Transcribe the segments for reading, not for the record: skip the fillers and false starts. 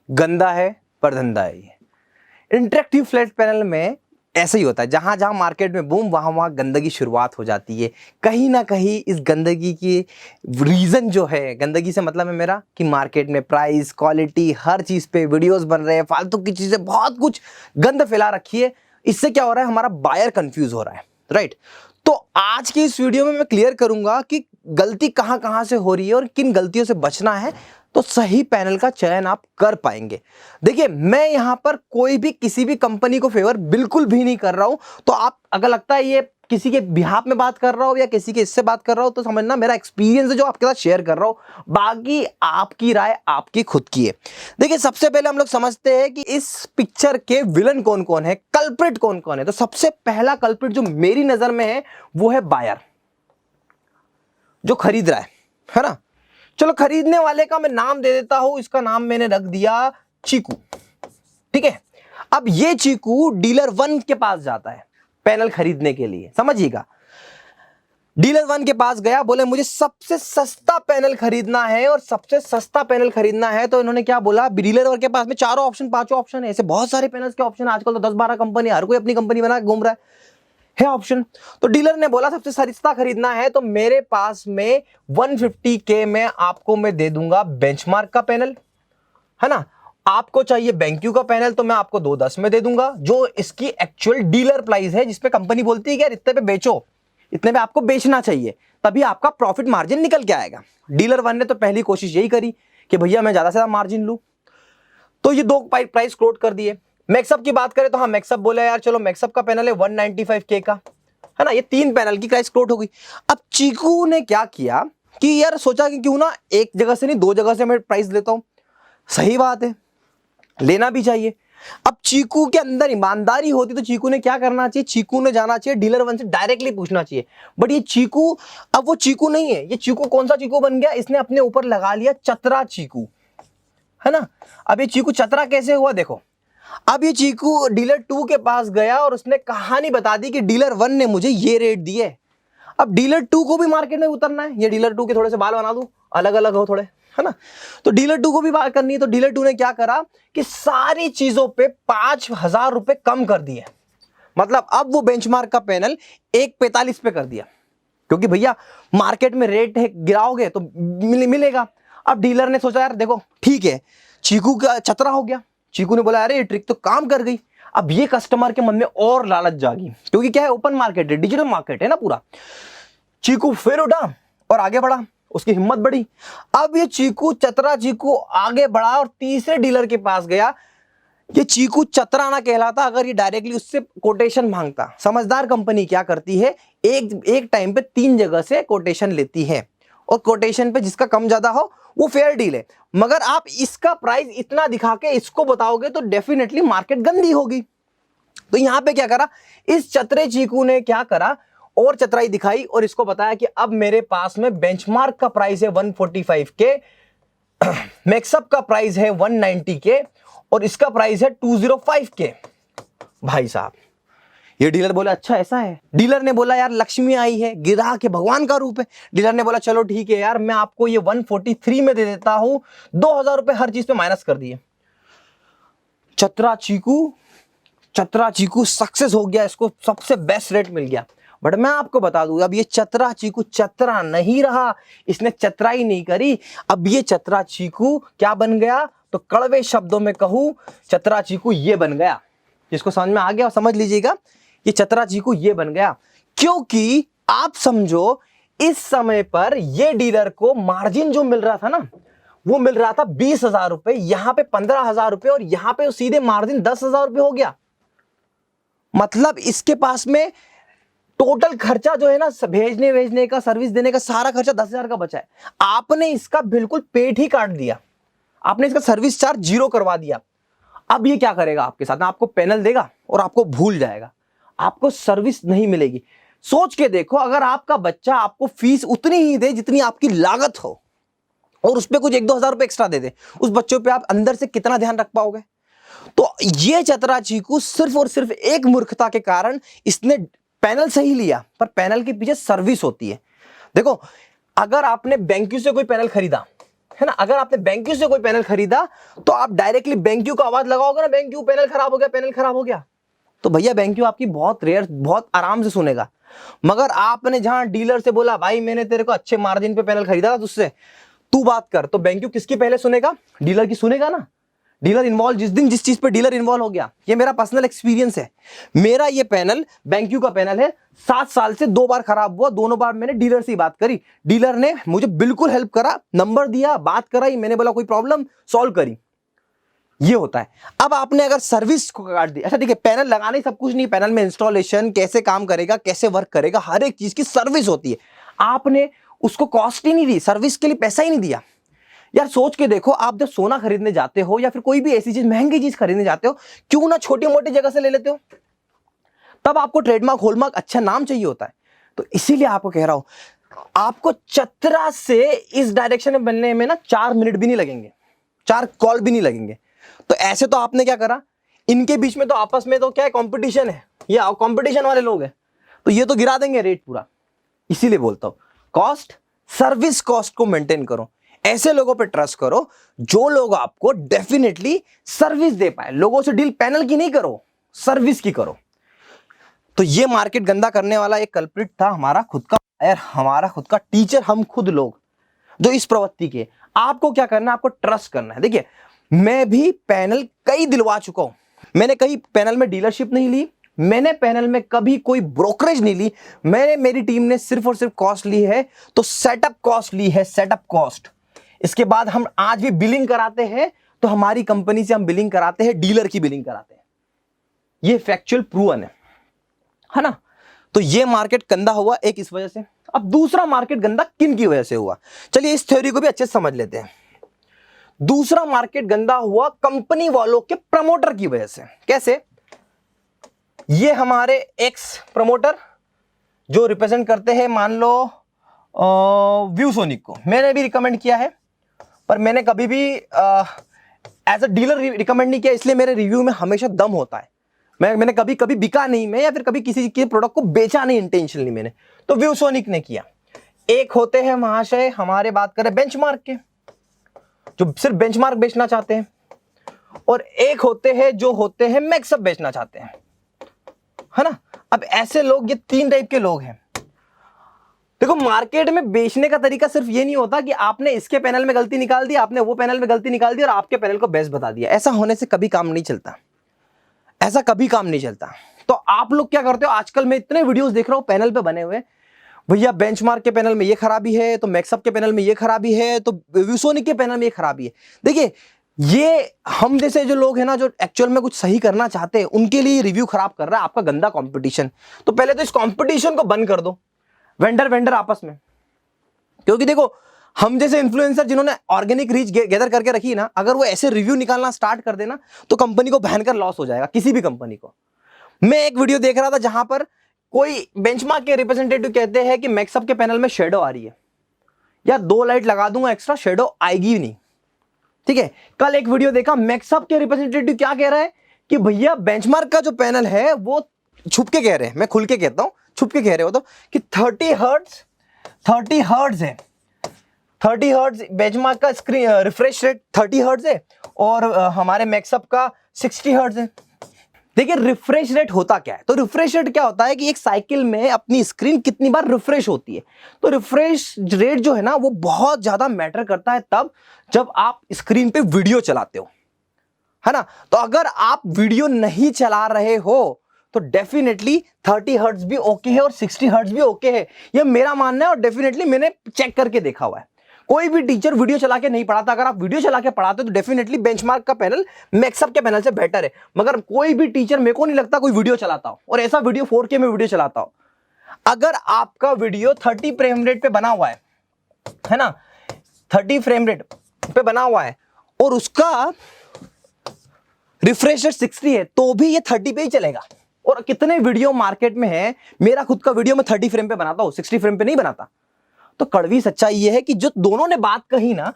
गंदा है पर धंधा है। ये इंटरेक्टिव फ्लैट पैनल में ऐसा ही होता है, जहां जहां मार्केट में बूम वहां वहां गंदगी शुरुआत हो जाती है। कहीं ना कहीं इस गंदगी की रीजन जो है, गंदगी से मतलब है मेरा कि मार्केट में प्राइस, क्वालिटी, हर चीज पे वीडियोस बन रहे हैं, फालतू की चीजें, बहुत कुछ गंद फैला रखी है। इससे क्या हो रहा है, हमारा बायर कंफ्यूज हो रहा है, राइट। तो आज की इस वीडियो में मैं क्लियर करूंगा कि गलती कहां कहां से हो रही है और किन गलतियों से बचना है, तो सही पैनल का चयन आप कर पाएंगे। देखिए, मैं यहां पर कोई भी किसी भी कंपनी को फेवर बिल्कुल भी नहीं कर रहा हूं। तो आप अगर लगता है ये किसी के बिहाफ में बात कर रहा हूं या किसी के इससे बात कर रहा हूं, तो समझना मेरा एक्सपीरियंस है जो आपके साथ शेयर कर रहा हूं। बाकी आपकी राय आपकी खुद की है। देखिए, सबसे पहले हम लोग समझते हैं कि इस पिक्चर के विलन कौन कौन है, कल्प्रिट कौन कौन है। तो सबसे पहला कल्प्रिट जो मेरी नजर में है वो है बायर, जो खरीद रहा है ना। चलो, खरीदने वाले का मैं नाम दे देता हूं, इसका नाम मैंने रख दिया चीकू, ठीक है। अब ये चीकू डीलर 1 के पास जाता है पैनल खरीदने के लिए, समझिएगा। डीलर 1 के पास गया, बोले मुझे सबसे सस्ता पैनल खरीदना है, और सबसे सस्ता पैनल खरीदना है तो इन्होंने क्या बोला, डीलर 1 के पास में चारों ऑप्शन, पांचों ऑप्शन है। ऐसे बहुत सारे पैनल्स के ऑप्शन, आजकल तो 10-12 कंपनी, हर कोई अपनी कंपनी बना के घूम रहा है ऑप्शन। तो डीलर ने बोला सबसे सस्ता खरीदना है तो मेरे पास में 150K में आपको मैं दे दूंगा बेंचमार्क का पैनल, है ना। आपको चाहिए बेंक्यू का पैनल तो मैं आपको 210 में दे दूंगा, जो इसकी एक्चुअल डीलर प्राइस है, जिसपे कंपनी बोलती है कि यार इतने पे बेचो, इतने पे आपको बेचना चाहिए, तभी आपका प्रॉफिट मार्जिन निकल के आएगा। डीलर 1 ने तो पहली कोशिश यही करी कि भैया मैं ज्यादा से ज्यादा मार्जिन लूं, तो ये दो प्राइस कोट कर दिए। मैक्सअप की बात करें तो हाँ, मैक्सअप बोला यार चलो मैक्सअप का पैनल है 195K का, है ना। ये 3 पैनल की प्राइस कोट हो गई। अब चीकू ने क्या किया कि यार सोचा कि क्यों ना एक जगह से नहीं 2 जगह से मैं प्राइस लेता हूं। सही बात है, लेना भी चाहिए। अब चीकू के अंदर ईमानदारी होती तो चीकू ने क्या करना चाहिए, चीकू ने जाना चाहिए डीलर 1 से डायरेक्टली पूछना चाहिए। बट ये चीकू, अब वो चीकू नहीं है, ये चीकू कौन सा चीकू बन गया, इसने अपने ऊपर लगा लिया चतरा चीकू, है ना। अब ये चीकू चतरा कैसे हुआ, देखो। अब ये चीकू डीलर 2 के पास गया और उसने कहानी बता दी कि डीलर 1 ने मुझे ये रेट दिए। अब डीलर 2 को भी मार्केट में उतरना है, ये डीलर 2 के थोड़े से बाल बना दूं, अलग अलग हो थोड़े, है ना। तो डीलर 2 को भी बात करनी है, तो डीलर 2 ने क्या करा कि सारी चीजों पे 5000 रुपए कम कर दिए। मतलब अब वो बेंचमार्क का पैनल 145 पे कर दिया, क्योंकि भैया मार्केट में रेट है, गिराओगे तो मिलेगा। अब डीलर ने सोचा यार देखो ठीक है, चीकू का चतरा हो गया, चीकू ने बोला अरे ये ट्रिक तो काम कर गई। अब ये कस्टमर के मन में और लालच जागी, क्योंकि क्या है, ओपन मार्केट है, डिजिटल मार्केट है ना पूरा। चीकू फिर उठा और आगे बढ़ा, उसकी हिम्मत बढ़ी। अब ये चीकू चतरा चीकू आगे बढ़ा और तीसरे डीलर के पास गया। ये चीकू चतरा ना कहलाता अगर ये डायरेक्टली उससे कोटेशन मांगता। समझदार कंपनी क्या करती है, एक टाइम पे 3 जगह से कोटेशन लेती है, और कोटेशन पे जिसका कम ज्यादा हो वो फेयर डील है। मगर आप इसका प्राइस इतना दिखा के इसको बताओगे तो डेफिनेटली मार्केट गंदी होगी। तो यहां पे क्या करा, इस चतरे चीकू ने क्या करा, और चतराई दिखाई और इसको बताया कि अब मेरे पास में बेंचमार्क का प्राइस है 145K, मैक्सअप का प्राइस है 190K, और इसका प्राइस है 205K। भाई साहब, ये डीलर बोला अच्छा ऐसा है। डीलर ने बोला यार लक्ष्मी आई है, ग्राहक के भगवान का रूप है। डीलर ने बोला चलो ठीक है यार, मैं आपको ये 143 में दे देता हूं, 2000 रुपए हर चीज पे माइनस कर दिए। चतरा चीकू सक्सेस हो गया, इसको सबसे बेस्ट रेट मिल गया। बट मैं आपको बता दूं, अब ये चतरा चीकू चतरा नहीं रहा, इसने चतराई नहीं करी। अब ये चतरा चीकू क्या बन गया, तो कड़वे शब्दों में कहूं, चतरा चीकू ये बन गया। जिसको समझ में आ गया समझ लीजिएगा, ये चतरा चीकू ये बन गया। क्योंकि आप समझो, इस समय पर ये डीलर को मार्जिन जो मिल रहा था ना, वो मिल रहा था 20,000 रुपए, यहां पे 15,000 रुपए, और यहां पे सीधे मार्जिन 10,000 रुपए हो गया। मतलब इसके पास में टोटल खर्चा जो है ना, भेजने भेजने का, सर्विस देने का सारा खर्चा 10,000 का बचा है। आपने इसका बिल्कुल पेट ही काट दिया, आपने इसका सर्विस चार्ज 0 करवा दिया। अब ये क्या करेगा आपके साथ, आपको पैनल देगा और आपको भूल जाएगा, आपको सर्विस नहीं मिलेगी। सोच के देखो, अगर आपका बच्चा आपको फीस उतनी ही दे जितनी आपकी लागत हो, और उस पर कुछ 1-2 हजार रुपए एक्स्ट्रा दे दे, उस बच्चों पे आप अंदर से कितना ध्यान रख पाओगे। तो ये चतरा चीकू सिर्फ और सिर्फ एक मूर्खता के कारण इसने पैनल सही लिया, पर पैनल के पीछे सर्विस होती है। देखो, अगर आपने बेंक्यू से कोई पैनल खरीदा, है ना। अगर आपने BenQ से कोई पैनल खरीदा तो आप डायरेक्टली BenQ को आवाज लगाओगे ना, BenQ पैनल खराब हो गया, पैनल खराब हो गया, तो भैया BenQ आपकी बहुत रेयर, बहुत आराम से सुनेगा। मगर आपने जहां डीलर से बोला भाई मैंने तेरे को अच्छे मार्जिन पे पैनल खरीदा था तुझसे, तू बात कर, तो BenQ किसकी पहले सुनेगा? डीलर की सुनेगा ना। डीलर इन्वॉल्व, जिस दिन जिस चीज पे डीलर इन्वॉल्व हो गया, ये मेरा पर्सनल एक्सपीरियंस है। मेरा ये पैनल BenQ का पैनल है, 7 साल से 2 बार खराब हुआ, दोनों बार मैंने डीलर से ही बात करी, डीलर ने मुझे बिल्कुल हेल्प करा, नंबर दिया, बात कराई, मैंने बोला कोई प्रॉब्लम सॉल्व करी। ये होता है। अब आपने अगर सर्विस को काट दी, अच्छा ठीक है, पैनल लगाने सब कुछ नहीं, पैनल में इंस्टॉलेशन कैसे काम करेगा, कैसे वर्क करेगा, हर एक चीज की सर्विस होती है। आपने उसको कॉस्ट ही नहीं दी, सर्विस के लिए पैसा ही नहीं दिया। यार सोच के देखो, आप जब सोना खरीदने जाते हो या फिर कोई भी ऐसी चीज, महंगी चीज खरीदने जाते हो, क्यों ना छोटी मोटी जगह से ले लेते हो? तब आपको ट्रेडमार्क, हॉलमार्क, अच्छा नाम चाहिए होता है। तो इसीलिए आपको कह रहा हूं, आपको चतरा से इस डायरेक्शन में बनने में ना 4 मिनट भी नहीं लगेंगे, 4 कॉल भी नहीं लगेंगे। तो ऐसे तो आपने क्या करा, इनके बीच में तो आपस में तो क्या है, कंपटीशन है, ये कंपटीशन वाले लोग हैं, तो ये तो गिरा देंगे रेट पूरा। इसीलिए बोलता हूं कॉस्ट, सर्विस कॉस्ट को मेंटेन करो, ऐसे लोगों पे ट्रस्ट करो जो लोग आपको डेफिनेटली सर्विस दे पाए। लोगों से डील पैनल की नहीं करो, सर्विस की करो। तो ये मार्केट गंदा करने वाला एक कल्प्रिट था हमारा खुद का, यार हमारा खुद का टीचर, हम खुद लोग जो इस प्रवृत्ति के। आपको क्या करना है, आपको ट्रस्ट करना है। देखिए मैं भी पैनल कई दिलवा चुका हूं, मैंने कई पैनल में डीलरशिप नहीं ली, मैंने पैनल में कभी कोई ब्रोकरेज नहीं ली, मैंने, मेरी टीम ने सिर्फ और सिर्फ कॉस्ट ली है, तो सेटअप कॉस्ट ली है, सेटअप कॉस्ट। इसके बाद हम आज भी बिलिंग कराते हैं, तो हमारी कंपनी से हम बिलिंग कराते हैं, डीलर की बिलिंग कराते हैं, ये फैक्चुअल प्रूवन है ना। तो ये मार्केट गंदा हुआ एक इस वजह से। अब दूसरा मार्केट गंदा किन की वजह से हुआ, चलिए इस थ्योरी को भी अच्छे से समझ लेते हैं। दूसरा मार्केट गंदा हुआ कंपनी वालों के प्रमोटर की वजह से। कैसे? ये हमारे एक्स प्रमोटर जो रिप्रेजेंट करते हैं, मान लो व्यूसोनिक को मैंने भी रिकमेंड किया है, पर मैंने कभी भी एज अ डीलर रिकमेंड नहीं किया, इसलिए मेरे रिव्यू में हमेशा दम होता है। मैंने कभी बिका नहीं मैं, या फिर कभी किसी के प्रोडक्ट को बेचा नहीं इंटेंशनली मैंने, तो व्यूसोनिक ने किया। एक होते हैं महाशय हमारे, बात करें बेंचमार्क के, जो सिर्फ बेंचमार्क बेचना चाहते हैं, और एक होते हैं जो होते हैं मैक्सअप बेचना चाहते हैं, है ना। अब ऐसे लोग, ये 3 टाइप के लोग हैं। देखो मार्केट में बेचने का तरीका सिर्फ ये नहीं होता कि आपने इसके पैनल में गलती निकाल दी, आपने वो पैनल में गलती निकाल दी और आपके पैनल को बेस्ट बता दिया। ऐसा होने से कभी काम नहीं चलता, ऐसा कभी काम नहीं चलता। तो आप लोग क्या करते हो, आजकल मैं इतने वीडियोस देख रहा हूं पैनल पे बने हुए, भैया बेंचमार्क के पैनल में ये खराबी है, तो मैक्सअप के पैनल में ये खराबी है, तो व्यूसोनिक के पैनल में ये खराबी है। देखिए ये हम जैसे जो लोग हैं ना, जो एक्चुअल में कुछ सही करना चाहते हैं, उनके लिए रिव्यू खराब कर रहा है आपका गंदा कंपटीशन। तो पहले तो इस कंपटीशन को बंद कर दो, वेंडर आपस में। क्योंकि देखो हम जैसे इन्फ्लुएंसर जिन्होंने ऑर्गेनिक रीच गैदर करके रखी ना, अगर वो ऐसे रिव्यू निकालना स्टार्ट कर देना, तो कंपनी को भयंकर लॉस हो जाएगा, किसी भी कंपनी को। मैं एक वीडियो देख रहा था जहां पर कोई बेंचमार्क के रिप्रेजेंटेटिव कहते हैं कि मैक्सअप के पैनल में शेडो आ रही है, या 2 लाइट लगा दूंगा एक्स्ट्रा, शेडो आएगी नहीं। ठीक है, कल एक वीडियो देखा, मैक्सअप के रिप्रेजेंटेटिव क्या कह रहा है कि भैया बेंचमार्क का जो पैनल है वो, छुप के कह रहे हैं, मैं खुल के कहता हूं, छुप के कह रहे हो तो, कि 30 हर्ट्ज है, 30 हर्ट्ज बेंचमार्क का स्क्रीन रिफ्रेश रेट 30 हर्ट्ज है, और हमारे मैक्सअप का 60 हर्ट्ज है। देखिए रिफ्रेश रेट होता क्या है, तो रिफ्रेश रेट क्या होता है कि एक साइकिल में अपनी स्क्रीन कितनी बार रिफ्रेश होती है। तो रिफ्रेश रेट जो है ना, वो बहुत ज्यादा मैटर करता है तब जब आप स्क्रीन पे वीडियो चलाते हो, है ना। तो अगर आप वीडियो नहीं चला रहे हो तो डेफिनेटली 30 हर्ट्ज भी ओके है और 60 हर्ट्ज भी ओके है, ये मेरा मानना है, और डेफिनेटली मैंने चेक करके देखा हुआ है। कोई भी टीचर वीडियो चला के नहीं पढ़ाता, अगर आप वीडियो चला के पढ़ाते हो तो डेफिनेटली बेंचमार्क का पैनल मैक्सअप के पैनल से बेटर है। मगर कोई भी टीचर, मेरे को नहीं लगता कोई वीडियो चलाता हो, और ऐसा वीडियो 4K में वीडियो चलाता हो। अगर आपका वीडियो 30 फ्रेम रेट पे बना हुआ है ना, 30 फ्रेम रेट पे बना हुआ है, और उसका रिफ्रेश रेट 60 है, तो भी ये 30 पे ही चलेगा। और कितने वीडियो मार्केट में है, मेरा खुद का वीडियो मैं 30 फ्रेम पे बनाता हूं, 60 फ्रेम पे नहीं बनाता। तो कड़वी सच्चाई ये है कि जो दोनों ने बात कही ना,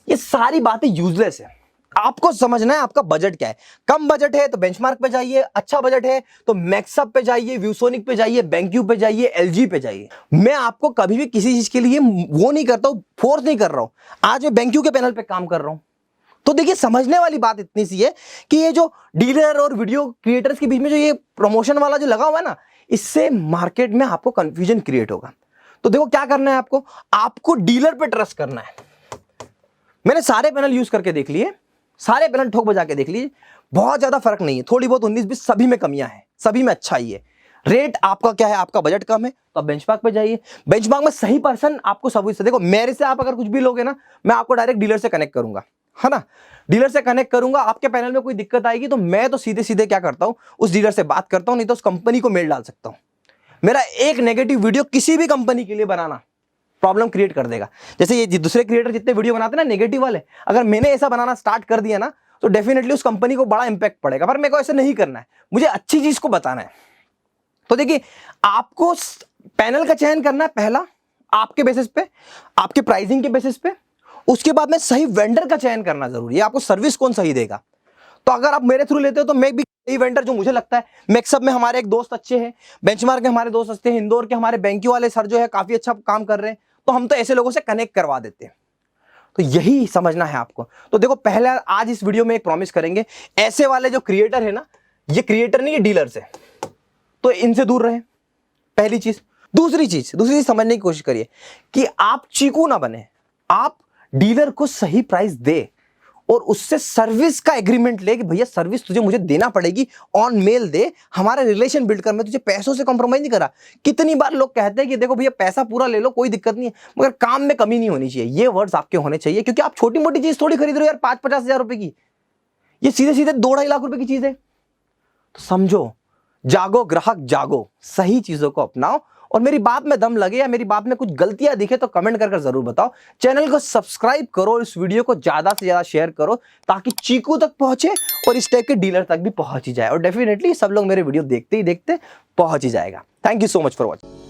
ये सारी बातें यूजलेस है। आपको समझना है आपका बजट क्या है। कम बजट है तो बेंचमार्क पे जाइए, अच्छा बजट है तो मैक्सअप पे जाइए, व्यूसोनिक पे जाइए, बेंक्यू पे जाइए, एलजी पे जाइए। मैं आपको कभी भी किसी चीज के लिए वो नहीं करता हूं, फोर्स नहीं कर रहा हूं। आज मैं बेंक्यू के पैनल पे काम कर रहा हूं, तो देखिए समझने वाली बात इतनी सी है कि ये जो डीलर और वीडियो क्रिएटर्स के बीच में जो ये प्रमोशन वाला जो लगा हुआ है ना, इससे मार्केट में आपको कंफ्यूजन क्रिएट होगा। तो देखो क्या करना है आपको, आपको डीलर पे ट्रस्ट करना है। मैंने सारे पैनल यूज करके देख लिए, सारे पैनल ठोक बजा के देख लीजिए, बहुत ज्यादा फर्क नहीं है, थोड़ी बहुत 19-20 सभी में कमियां हैं, सभी में अच्छा ही है। रेट आपका क्या है, आपका बजट कम है तो आप बेंचमार्क पे जाइए। बेंचमार्क में सही पर्सन आपको सब से, देखो मेरे से आप अगर कुछ भी लोगे ना, मैं आपको डायरेक्ट डीलर से कनेक्ट करूंगा, है ना, डीलर से कनेक्ट करूंगा। आपके पैनल में कोई दिक्कत आएगी तो मैं तो सीधे सीधे क्या करता हूं, उस डीलर से बात करता हूं, नहीं तो उस कंपनी को मेल डाल सकता हूं। मेरा एक नेगेटिव वीडियो किसी भी कंपनी के लिए बनाना प्रॉब्लम क्रिएट कर देगा। जैसे ये दूसरे क्रिएटर जितने वीडियो बनाते हैं ना नेगेटिव वाले, अगर मैंने ऐसा बनाना स्टार्ट कर दिया ना तो डेफिनेटली उस कंपनी को बड़ा इंपैक्ट पड़ेगा। पर मेरे को ऐसा नहीं करना है, मुझे अच्छी चीज को बताना है। तो देखिए आपको पैनल का चयन करना है पहला, आपके बेसिस पे, आपके प्राइसिंग के बेसिस पे। उसके बाद में सही वेंडर का चयन करना जरूरी है, आपको सर्विस कौन सही देगा। तो अगर आप मेरे थ्रू लेते हो तो मैं भी सही वेंडर जो मुझे लगता है, मैक्सअप में हमारे एक दोस्त अच्छे हैं, बेंचमार्क में हमारे दोस्त अच्छे हैं, इंदौर के हमारे बेंक्यू वाले सर जो है काफी अच्छा काम कर रहे हैं, तो हम तो ऐसे लोगों से कनेक्ट करवा देते हैं। तो यही समझना है आपको। तो देखो पहले आज इस वीडियो में एक प्रॉमिस करेंगे, ऐसे वाले जो क्रिएटर है ना, ये क्रिएटर नहीं, ये डीलर्स है, तो इनसे दूर रहे, पहली चीज। दूसरी चीज समझने की कोशिश करिए कि आप चीकू ना बने, आप डीलर को सही प्राइस दे और उससे सर्विस का एग्रीमेंट ले कि भैया सर्विस तुझे मुझे देना पड़ेगी, ऑन मेल दे, हमारा रिलेशन बिल्ड कर, मैं तुझे पैसों से कॉम्प्रोमाइज नहीं करा। कितनी बार लोग कहते हैं कि देखो भैया पैसा पूरा ले लो कोई दिक्कत नहीं है, मगर काम में कमी नहीं होनी चाहिए। ये वर्ड्स आपके होने चाहिए, क्योंकि आप छोटी मोटी चीज थोड़ी खरीद रहे हो यार 5-50 हजार रुपए की, ये सीधे सीधे 2-2.5 लाख रुपए की चीज है। तो समझो, जागो ग्राहक जागो, सही चीजों को अपनाओ। और मेरी बात में दम लगे या मेरी बात में कुछ गलतियां दिखे तो कमेंट कर जरूर बताओ। चैनल को सब्सक्राइब करो, इस वीडियो को ज्यादा से ज्यादा शेयर करो ताकि चीकू तक पहुंचे और इस टाइप के डीलर तक भी पहुंच ही जाए। और डेफिनेटली सब लोग मेरे वीडियो देखते ही देखते पहुंच ही जाएगा। Thank you so much for watching.